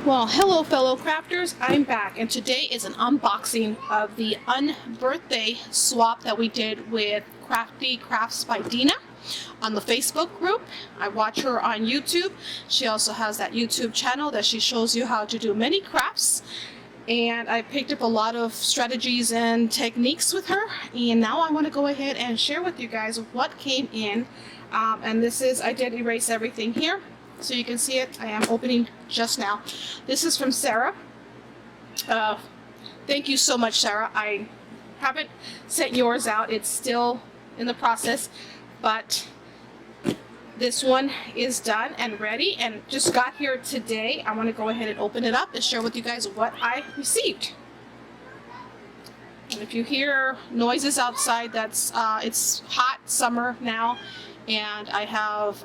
Well, hello fellow crafters, I'm back and today is an unboxing of the unbirthday swap that we did with Crafty Crafts by Dina on the Facebook group. I watch her on YouTube. She also has that YouTube channel that she shows you how to do many crafts, and I picked up a lot of strategies and techniques with her, and now I want to go ahead and share with you guys what came in. And this is, I did erase everything here so you can see it. I am opening just now. This is from Sarah. Thank you so much, Sarah. I haven't sent yours out. It's still in the process, but this one is done and ready and just got here today. I want to go ahead and open it up and share with you guys what I received. And if you hear noises outside, that's it's hot summer now, and I have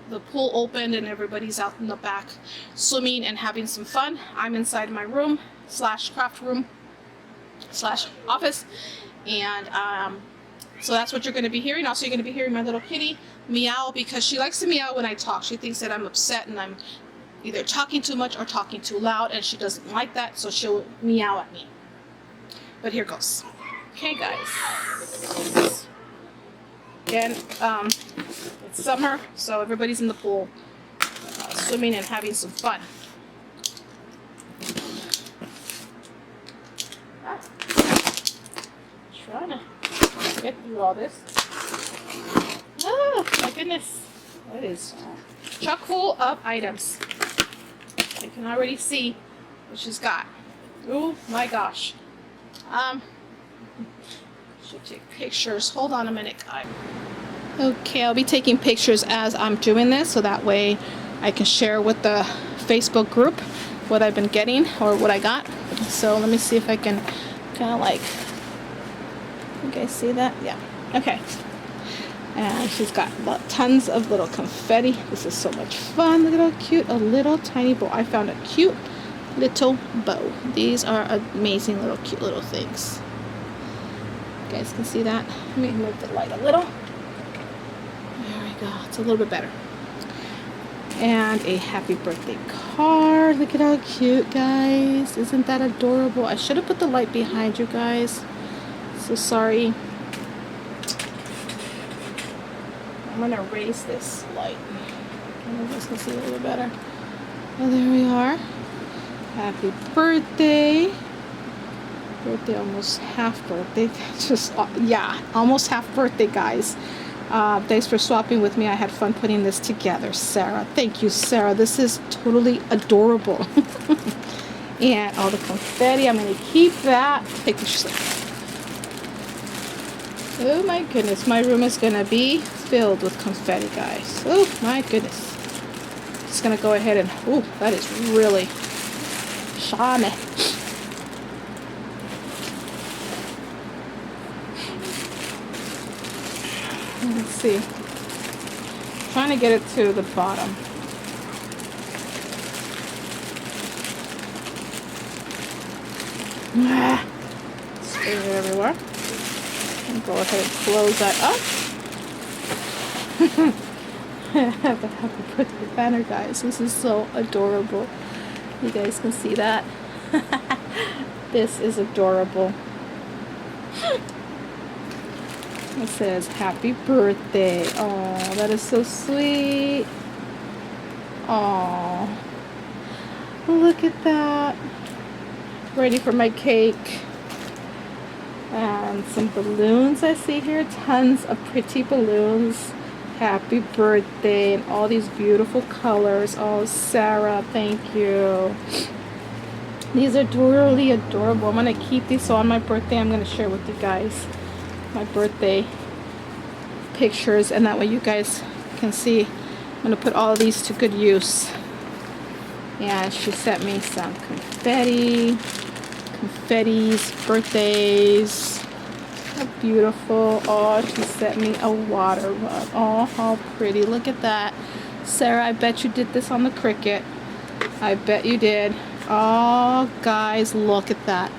the pool opened and everybody's out in the back swimming and having some fun. I'm inside my room slash craft room slash office, and so that's what you're going to be hearing. Also, you're going to be hearing my little kitty meow because she likes to meow when I talk. She thinks that I'm upset and I'm either talking too much or talking too loud, and she doesn't like that, so she'll meow at me. But here goes. Okay, guys. Again, it's summer, so everybody's in the pool, swimming and having some fun. Trying to get through all this. Oh my goodness, that is chock full of items. I can already see what she's got. Oh my gosh. Should take pictures. Hold on a minute, guys. Okay, I'll be taking pictures as I'm doing this, so that way I can share with the Facebook group what I've been getting or what I got. So let me see if I can kind of like, you guys see that? Yeah. Okay. And she's got tons of little confetti. This is so much fun. Look at how cute a little tiny bow. I found a cute little bow. These are amazing little cute little things. You guys can see that. Let me move the light a little. There we go. It's a little bit better. And a happy birthday card. Look at how cute, guys. Isn't that adorable? I should have put the light behind you guys. So sorry. I'm gonna raise this light. You guys can see a little bit better. Oh, there we are. Happy birthday. Birthday, almost half birthday. Just, yeah, almost half birthday, guys. Thanks for swapping with me. I had fun putting this together, Sarah. Thank you, Sarah. This is totally adorable. And all the confetti, I'm going to keep that. Take pictures. Oh my goodness, my room is going to be filled with confetti, guys. Oh my goodness. Just going to go ahead and, oh, that is really shiny. Let's see. I'm trying to get it to the bottom. Spray it everywhere. And go ahead and close that up. I have a happy birthday banner, guys. This is so adorable. You guys can see that. This is adorable. It says happy birthday. Oh, that is so sweet. Oh, look at that. Ready for my cake. And some balloons I see here. Tons of pretty balloons. Happy birthday. And all these beautiful colors. Oh, Sarah, thank you. These are really adorable. I'm going to keep these. So on my birthday, I'm going to share with you guys my birthday pictures, and that way you guys can see. I'm going to put all of these to good use. And she sent me some confettis, birthdays. How beautiful. Oh, she sent me a water rug. Oh, how pretty. Look at that. Sarah, I bet you did this on the Cricut. I bet you did. Oh, guys, look at that.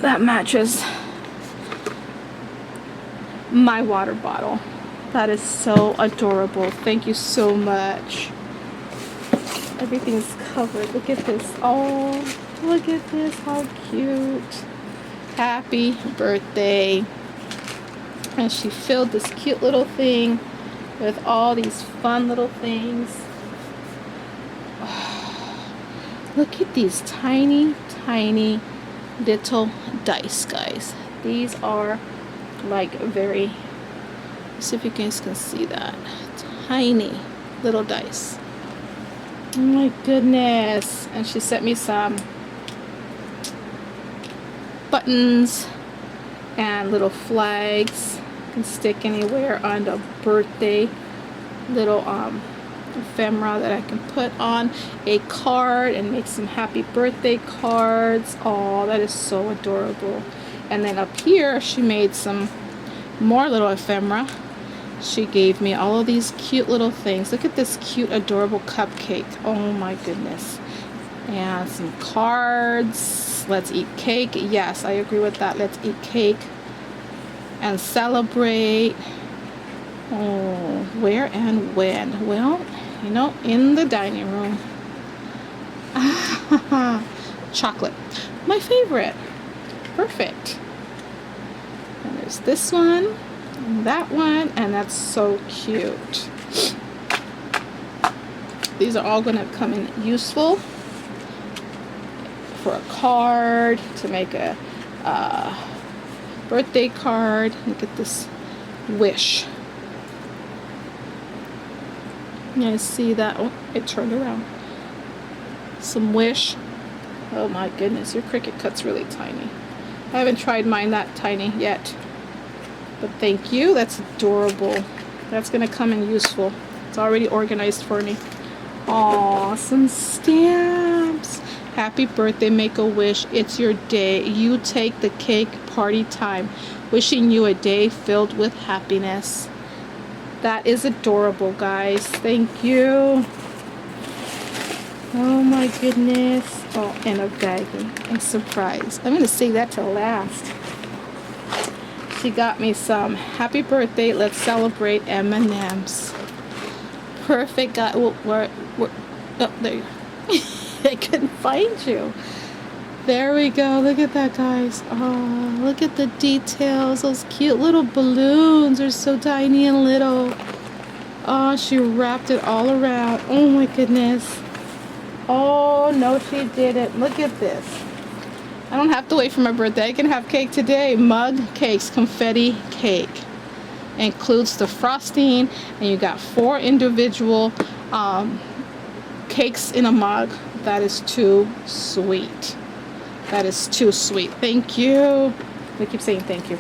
That matches my water bottle. That is so adorable. Thank you so much. Everything's covered. Look at this. Oh, look at this. How cute. Happy birthday. And she filled this cute little thing with all these fun little things. Oh, look at these tiny, tiny little dice, guys. These are like very, let's see if you guys can see that. Tiny little dice. Oh my goodness. And she sent me some buttons and little flags. You can stick anywhere on the birthday. Little ephemera that I can put on a card and make some happy birthday cards. Oh, that is so adorable. And then up here she made some more little ephemera. She gave me all of these cute little things. Look at this cute adorable cupcake. Oh my goodness. And some cards. Let's eat cake. Yes, I agree with that. Let's eat cake and celebrate. Oh, where and when? Well, you know, in the dining room. Chocolate. My favorite. Perfect. And there's this one. And that one, and that's so cute. These are all going to come in useful for a card, to make a birthday card. Look at this wish. You guys see that? Oh, it turned around. Some wish. Oh my goodness, your Cricut cut's really tiny. I haven't tried mine that tiny yet. But thank you. That's adorable. That's going to come in useful. It's already organized for me. Aw, some stamps. Happy birthday, make a wish. It's your day. You take the cake, party time. Wishing you a day filled with happiness. That is adorable, guys. Thank you. Oh my goodness. Oh, and a baggie. A surprise. I'm going to save that till last. She got me some happy birthday, let's celebrate M&Ms. Perfect. Got, oh, there you go. I couldn't find you. There we go. Look at that, guys. Oh, look at the details. Those cute little balloons are so tiny and little. Oh, she wrapped it all around. Oh my goodness. Oh, no, she didn't. Look at this. I don't have to wait for my birthday. I can have cake today. Mug cakes, confetti cake. Includes the frosting, and you got 4 individual cakes in a mug. That is too sweet. That is too sweet. Thank you. I keep saying thank you.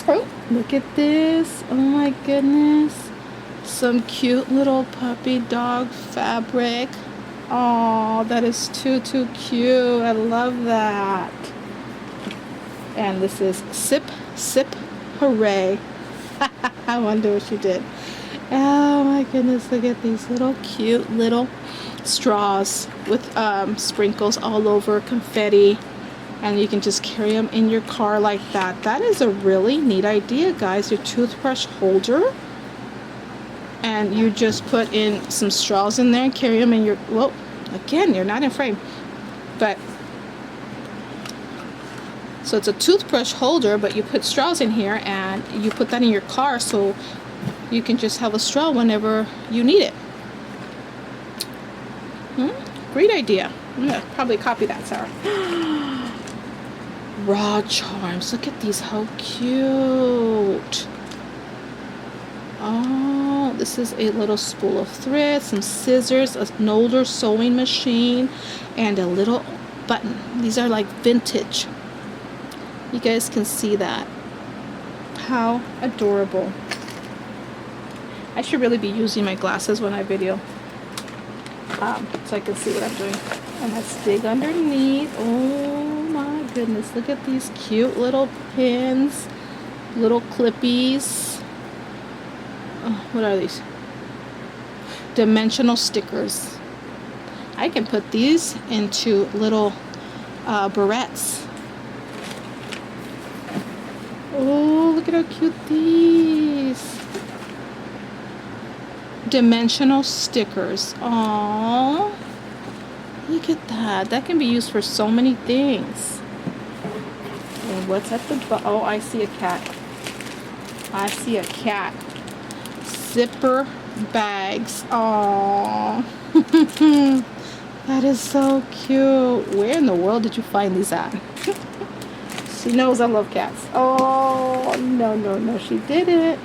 Oh, look at this. Oh my goodness. Some cute little puppy dog fabric. Oh, that is too cute. I love that. And this is Sip, Sip, Hooray. I wonder what she did. Oh my goodness, look at these little cute little straws with sprinkles all over, confetti. And you can just carry them in your car like that. That is a really neat idea, guys. Your toothbrush holder. And you just put in some straws in there and carry them in your, well, again, you're not in frame, but, so it's a toothbrush holder, but you put straws in here, and you put that in your car so you can just have a straw whenever you need it. Great idea. I'm gonna probably copy that, Sarah. Raw charms. Look at these, how cute. Oh, this is a little spool of thread, some scissors, an older sewing machine, and a little button. These are like vintage. You guys can see that. How adorable. I should really be using my glasses when I video, so I can see what I'm doing. And let's dig underneath. Oh my goodness, look at these cute little pins, little clippies. Oh, what are these? Dimensional stickers. I can put these into little barrettes. Oh, look at how cute these. dimensional stickers. Aww. Look at that. That can be used for so many things. And what's at the oh, I see a cat. I see a cat. Zipper bags. Aww. That is so cute. Where in the world did you find these at? She knows I love cats. Oh, no, no, no, she didn't.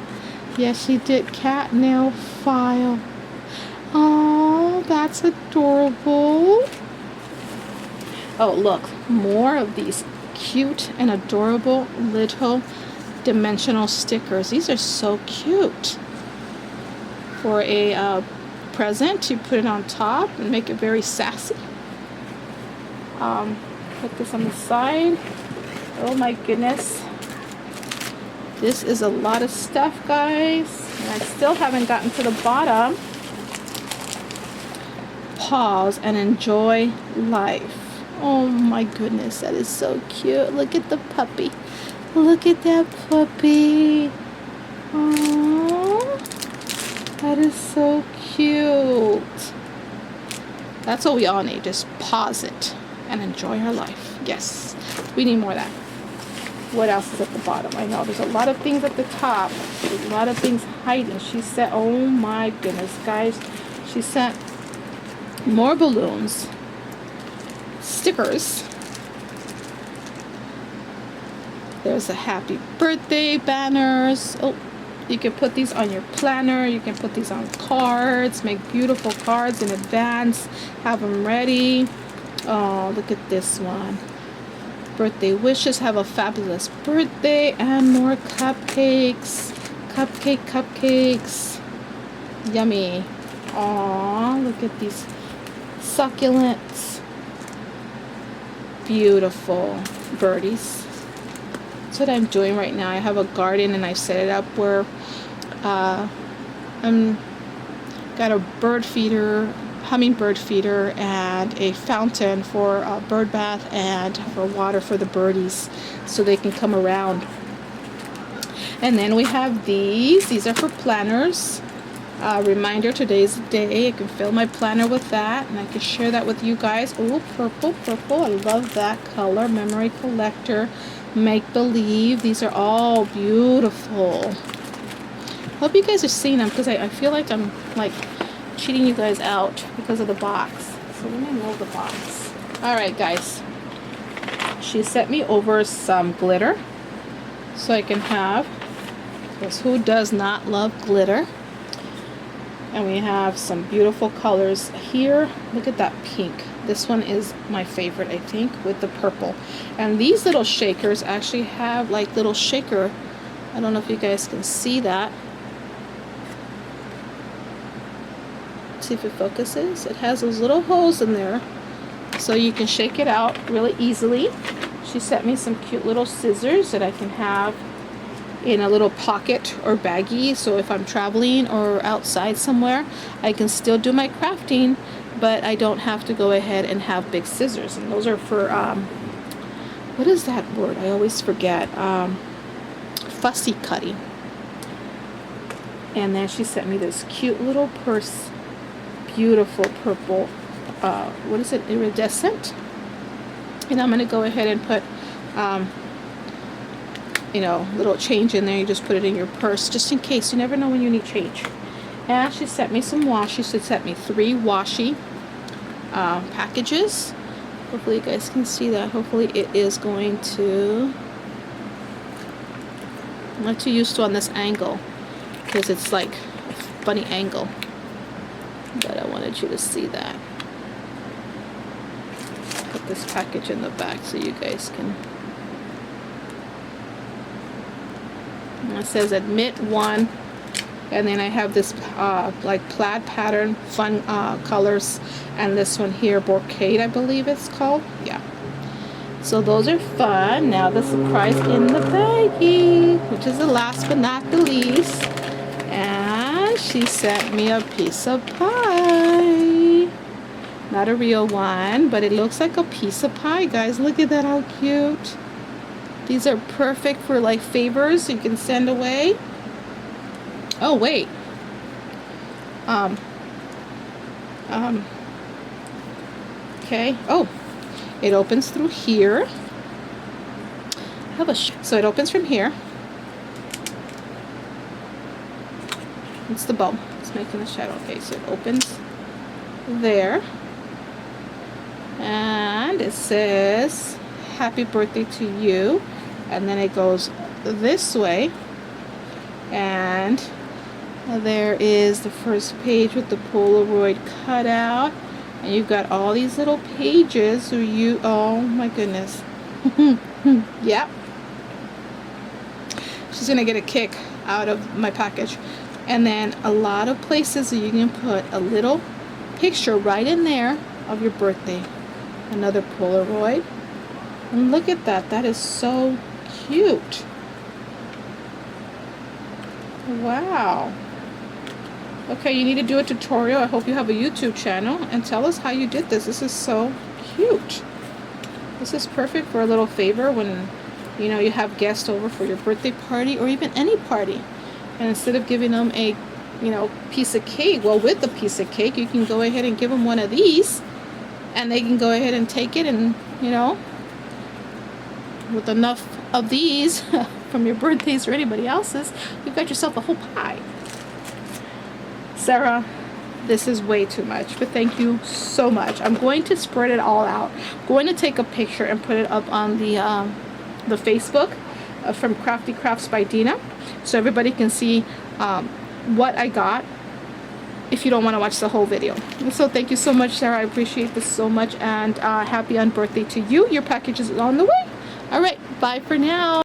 Yes, she did. Cat nail file. Oh, that's adorable. Oh, look. More of these cute and adorable little dimensional stickers. These are so cute. For a present, you put it on top and make it very sassy. Put this on the side. Oh my goodness. This is a lot of stuff, guys. And I still haven't gotten to the bottom. Pause and enjoy life. Oh my goodness, that is so cute. Look at the puppy. Look at that puppy. Aww. That is so cute. That's what we all need. Just pause it and enjoy our life. Yes, we need more of that. What else is at the bottom? I know there's a lot of things at the top. There's a lot of things hiding. She said, oh my goodness, guys. She sent more balloons, stickers. There's a happy birthday banners. Oh, you can put these on your planner. You can put these on cards. Make beautiful cards in advance. Have them ready. Oh, look at this one. Birthday wishes. Have a fabulous birthday. And more cupcakes. Cupcakes. Yummy. Aw, look at these succulents. Beautiful birdies. That's what I'm doing right now. I have a garden and I set it up where I'm got a bird feeder, hummingbird feeder, and a fountain for a bird bath and for water for the birdies so they can come around. And then we have these are for planners. Reminder, today's the day. I can fill my planner with that and I can share that with you guys. Oh, purple. I love that color. Memory collector. Make believe. These are all beautiful. Hope you guys are seeing them because I feel like I'm like cheating you guys out because of the box. So let me move the box. Alright guys, she sent me over some glitter so I can have, because who does not love glitter? And we have some beautiful colors here. Look at that pink. This one is my favorite, I think, with the purple. And these little shakers actually have like little shaker. I don't know if you guys can see that. See if it focuses. It has those little holes in there so you can shake it out really easily. She sent me some cute little scissors that I can have in a little pocket or baggie, so if I'm traveling or outside somewhere I can still do my crafting, but I don't have to go ahead and have big scissors. And those are for what is that word? I always forget. Fussy cutting. And then she sent me this cute little purse. Beautiful purple, what is it, iridescent. And I'm going to go ahead and put you know, little change in there. You just put it in your purse just in case. You never know when you need change. And she sent me some washi. She sent me 3 washi packages. Hopefully you guys can see that. Hopefully it is going to, I'm not too used to on this angle because it's like a funny angle, but I wanted you to see that. Put this package in the back so you guys can. And it says admit 1, and then I have this like plaid pattern, fun colors, and this one here, brocade, I believe it's called. Yeah. So those are fun. Now the surprise in the baggie, which is the last but not the least. And she sent me a piece of pie. Not a real one, but it looks like a piece of pie, guys. Look at that, how cute. These are perfect for like favors you can send away. Oh, wait. Okay. Oh, it opens through here. So it opens from here. It's the bow. It's making the shadow. Okay, so it opens there. And it says, happy birthday to you. And then it goes this way. And there is the first page with the Polaroid cutout. And you've got all these little pages. So you, oh my goodness. Yep. She's going to get a kick out of my package. And then a lot of places that you can put a little picture right in there of your birthday. Another Polaroid. And look at that. That is so cute. Wow. Okay, you need to do a tutorial. I hope you have a YouTube channel. And tell us how you did this. This is so cute. This is perfect for a little favor when, you know, you have guests over for your birthday party or even any party. And instead of giving them a, you know, piece of cake, well, with the piece of cake, you can go ahead and give them one of these. And they can go ahead and take it and, you know, with enough of these from your birthdays or anybody else's, you've got yourself a whole pie. Sarah, this is way too much, but thank you so much. I'm going to spread it all out. I'm going to take a picture and put it up on the Facebook from Crafty Crafts by Dina, so everybody can see what I got if you don't want to watch the whole video. So thank you so much, Sarah. I appreciate this so much, and happy unbirthday to you. Your package is on the way. All right, bye for now.